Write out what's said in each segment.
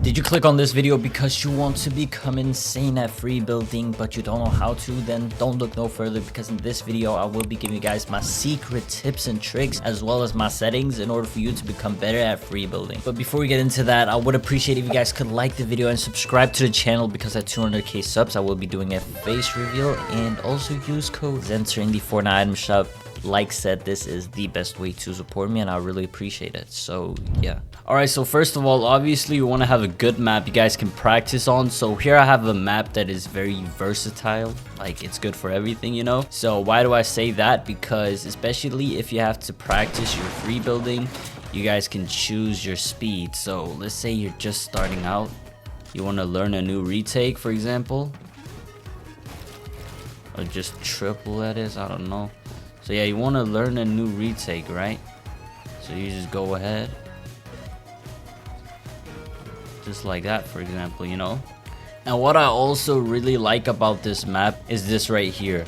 Did you click on this video because you want to become insane at free building but you don't know how to? Then don't look no further, because in this video I will be giving you guys my secret tips and tricks as well as my settings in order for you to become better at free building. But before we get into that, I would appreciate if you guys could like the video and subscribe to the channel, because at 200k subs I will be doing a face reveal, and also use code Zenterr in the Fortnite item shop. Like said, this is the best way to support me and I really appreciate it. So yeah. Alright, so first of all, obviously you want to have a good map you guys can practice on. So here I have a map that is very versatile, like it's good for everything, you know. So why do I say that? Because especially if you have to practice your free building, you guys can choose your speed. So let's say you're just starting out, you want to learn a new retake, for example, or just triple edits, I don't know. So yeah, you want to learn a new retake, right? So you just go ahead, just like that, for example, you know. And what I also really like about this map is this right here,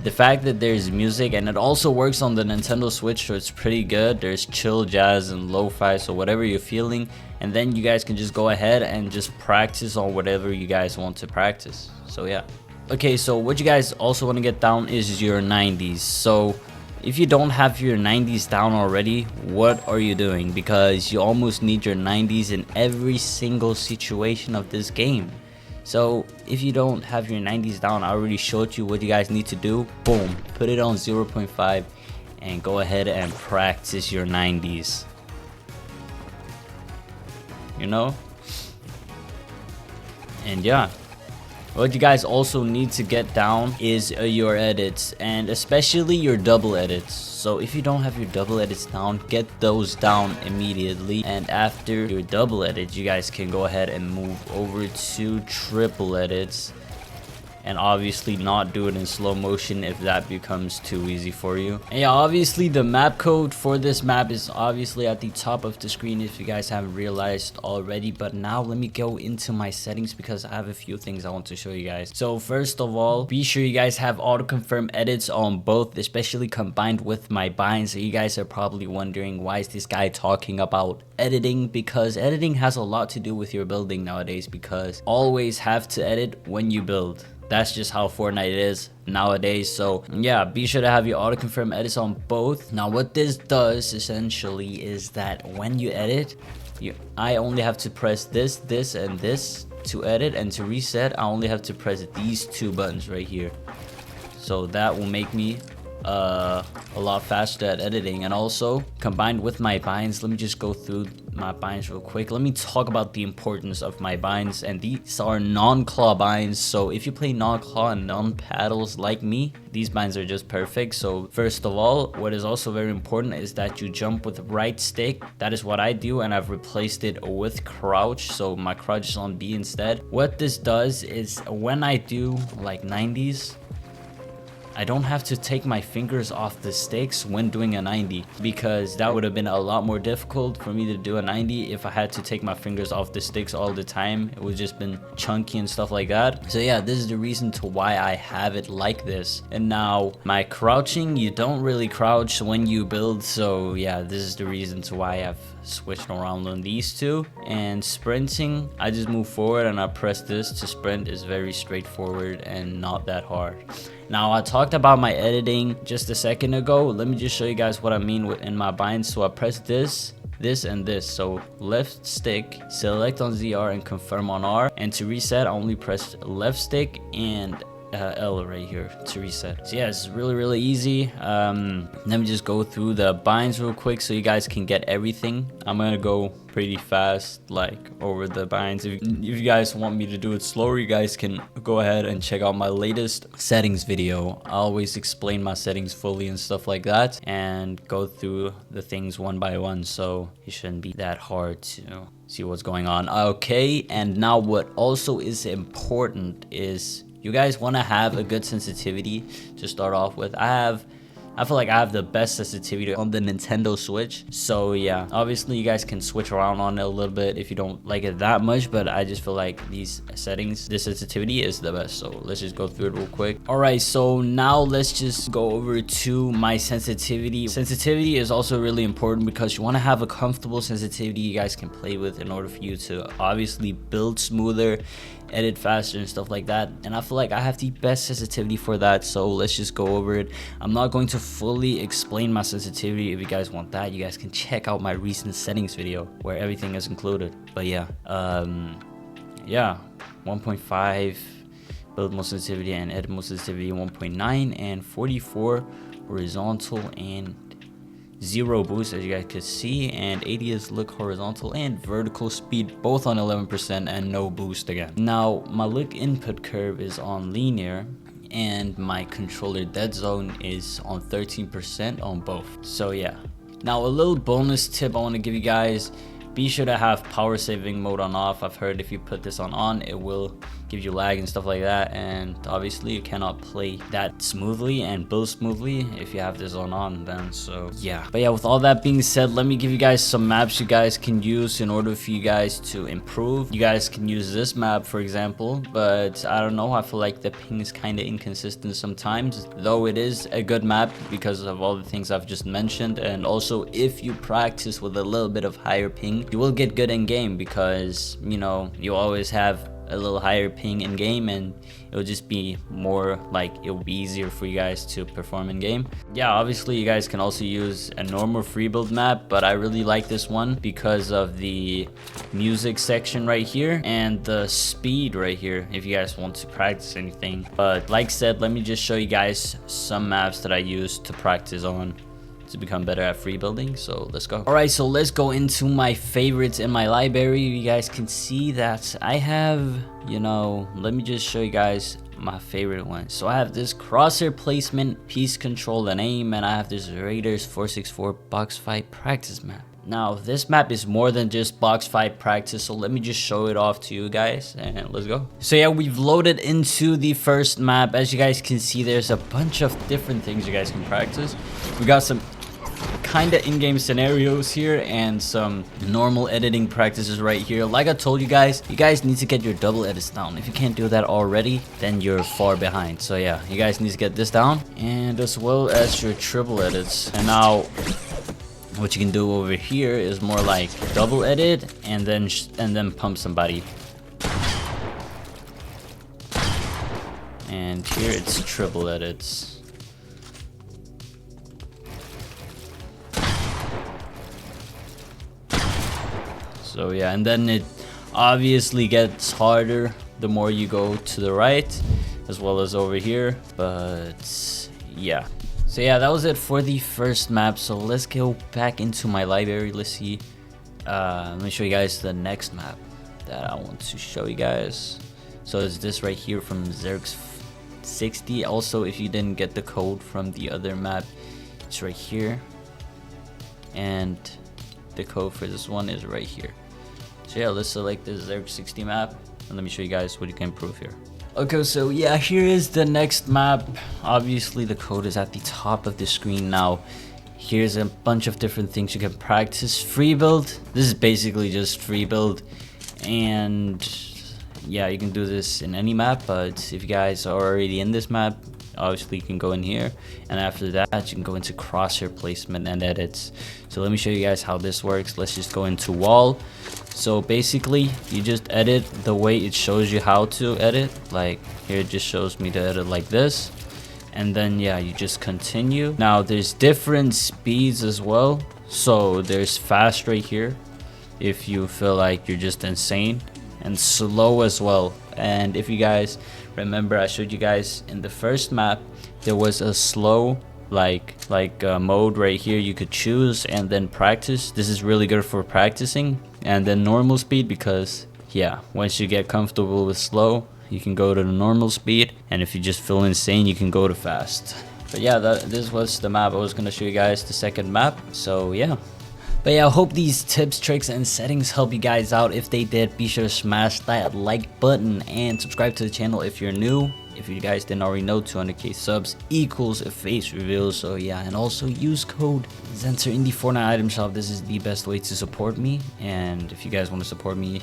the fact that there's music, and it also works on the Nintendo Switch, so it's pretty good. There's chill, jazz, and lo-fi, so whatever you're feeling, and then you guys can just go ahead and just practice on whatever you guys want to practice. So yeah. Okay, so what you guys also want to get down is your 90s. So if you don't have your 90s down already, what are you doing? Because you almost need your 90s in every single situation of this game. So if you don't have your 90s down, I already showed you what you guys need to do. Boom, put it on 0.5 and go ahead and practice your 90s, you know. And yeah, what you guys also need to get down is your edits, and especially your double edits. So if you don't have your double edits down, get those down immediately. And after your double edits, you guys can go ahead and move over to triple edits, and obviously not do it in slow motion if that becomes too easy for you. And yeah, obviously the map code for this map is obviously at the top of the screen if you guys haven't realized already. But now let me go into my settings, because I have a few things I want to show you guys. So first of all, be sure you guys have auto confirm edits on both, especially combined with my binds. So you guys are probably wondering, why is this guy talking about editing? Because editing has a lot to do with your building nowadays, because always have to edit when you build. That's just how Fortnite is nowadays. So yeah, be sure to have your auto confirm edits on both. Now what this does essentially is that when you edit, I only have to press this, and this to edit, and to reset I only have to press these two buttons right here. So that will make me a lot faster at editing. And also combined with my binds, let me just go through my binds real quick. Let me talk about the importance of my binds, and these are non-claw binds. So if you play non-claw and non-paddles like me, these binds are just perfect. So first of all, what is also very important is that you jump with right stick. That is what I do, and I've replaced it with crouch, so my crouch is on B instead. What this does is when I do like 90s, I don't have to take my fingers off the sticks when doing a 90, because that would have been a lot more difficult for me to do a 90 if I had to take my fingers off the sticks all the time. It would just been chunky and stuff like that. So yeah, this is the reason to why I have it like this. And now my crouching, you don't really crouch when you build, so yeah, this is the reason to why I've switched around on these two. And sprinting, I just move forward and I press this to sprint. Is very straightforward and not that hard. Now I talked about my editing just a second ago. Let me just show you guys what I mean in my binds. So I press this, and this. So left stick, select on ZR and confirm on R, and to reset I only press left stick and L right here to reset. So yeah, it's really easy. Let me just go through the binds real quick so you guys can get everything. I'm gonna go pretty fast, like over the binds. If you guys want me to do it slower, you guys can go ahead and check out my latest settings video. I always explain my settings fully and stuff like that, and go through the things one by one, so it shouldn't be that hard to see what's going on. Okay, and now what also is important is you guys want to have a good sensitivity to start off with. I have I feel like I have the best sensitivity on the Nintendo Switch. So yeah, obviously you guys can switch around on it a little bit if you don't like it that much, but I just feel like these settings, this sensitivity is the best. So let's just go through it real quick. All right, so now let's just go over to my sensitivity. Sensitivity is also really important because you want to have a comfortable sensitivity you guys can play with in order for you to obviously build smoother, edit faster and stuff like that. And I feel like I have the best sensitivity for that, so let's just go over it. I'm not going to fully explain my sensitivity. If you guys want that, you guys can check out my recent settings video where everything is included. But yeah, 1.5 build mode sensitivity and edit mode sensitivity, 1.9 and 44 horizontal and 0 boost, as you guys could see, and 80 is look horizontal and vertical speed, both on 11% and no boost again. Now my look input curve is on linear and my controller dead zone is on 13% on both. So yeah, now a little bonus tip I want to give you guys: be sure to have power saving mode on off. I've heard if you put this on, it will give you lag and stuff like that, and obviously you cannot play that smoothly and build smoothly if you have this on then. So yeah, but yeah, with all that being said, let me give you guys some maps you guys can use in order for you guys to improve. You guys can use this map for example, but I don't know, I feel like the ping is kind of inconsistent sometimes, though it is a good map because of all the things I've just mentioned. And also if you practice with a little bit of higher ping, you will get good in game because, you know, you always have a little higher ping in game and it'll just be more like, it'll be easier for you guys to perform in game. Yeah, obviously you guys can also use a normal free build map, but I really like this one because of the music section right here and the speed right here if you guys want to practice anything. But like I said, let me just show you guys some maps that I use to practice on to become better at free building. So let's go. All right, so let's go into my favorites in my library. You guys can see that I have, you know, let me just show you guys my favorite one. So I have this crosshair placement, piece control and aim, and I have this Raiders 464 box fight practice map. Now this map is more than just box fight practice, so let me just show it off to you guys and let's go. So yeah, we've loaded into the first map. As you guys can see, there's a bunch of different things you guys can practice. We got some kind of in-game scenarios here and some normal editing practices right here. Like I told you guys need to get your double edits down. If you can't do that already, then you're far behind. So yeah, you guys need to get this down, and as well as your triple edits. And now what you can do over here is more like double edit and then pump somebody. And here it's triple edits. So yeah, and then it obviously gets harder the more you go to the right, as well as over here. But yeah, so yeah, that was it for the first map. So let's go back into my library. Let's see, let me show you guys the next map that I want to show you guys. So it's this right here from Zenterr 60. Also, if you didn't get the code from the other map, it's right here, and the code for this one is right here. So yeah, let's select this Zenterr 60 map and let me show you guys what you can improve here. Okay, so yeah, here is the next map. Obviously the code is at the top of the screen now. Here's a bunch of different things you can practice. Free build, this is basically just free build, and yeah, you can do this in any map, but if you guys are already in this map, obviously you can go in here, and after that you can go into crosshair placement and edits. So let me show you guys how this works. Let's just go into wall. So basically you just edit the way it shows you how to edit. Like here it just shows me to edit like this, and then yeah, you just continue. Now there's different speeds as well. So there's fast right here if you feel like you're just insane, and slow as well. And if you guys remember, I showed you guys in the first map there was a slow mode right here you could choose and then practice. This is really good for practicing. And then normal speed, because yeah, once you get comfortable with slow, you can go to the normal speed, and if you just feel insane, you can go to fast. But yeah, this was the map I was gonna show you guys, the second map. So yeah. But yeah, I hope these tips, tricks, and settings help you guys out. If they did, be sure to smash that like button and subscribe to the channel if you're new. If you guys didn't already know, 200k subs equals a face reveal. So yeah, and also use code Zenterr in the Fortnite item shop. This is the best way to support me, and if you guys want to support me,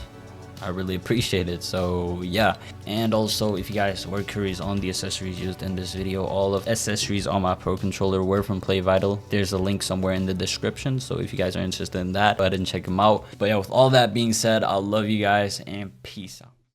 I really appreciate it. So yeah, and also if you guys were curious on the accessories used in this video, all of accessories on my Pro controller were from PlayVital. There's a link somewhere in the description, so if you guys are interested in that, go ahead and check them out. But yeah, with all that being said, I love you guys and peace out.